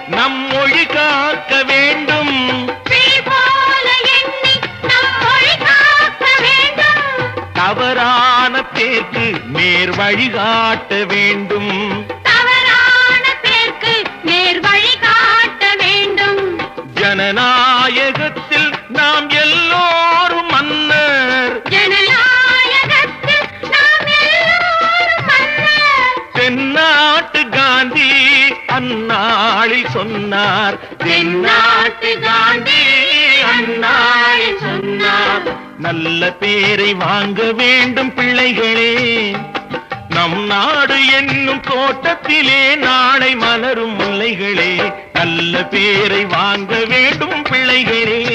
நம் மொழி காக்க வேண்டும். தவறான பேருக்கு நேர் வழிகாட்ட வேண்டும். ஜனநாயகத்தில் நாம் எல்லோரும் மன்னர். தென்னாட்டு காந்தி அந்நாளில் சொன்னார். தென்னாட்டு காந்தி அந்நாளில் சொன்னார். நல்ல பேரை வாங்க வேண்டும் பிள்ளைகளே. நம் நாடு என்னும் தோட்டத்திலே நாளை மலரும் முல்லைகளே. நல்ல பேரை வாங்க வேண்டும் பிள்ளைகளே.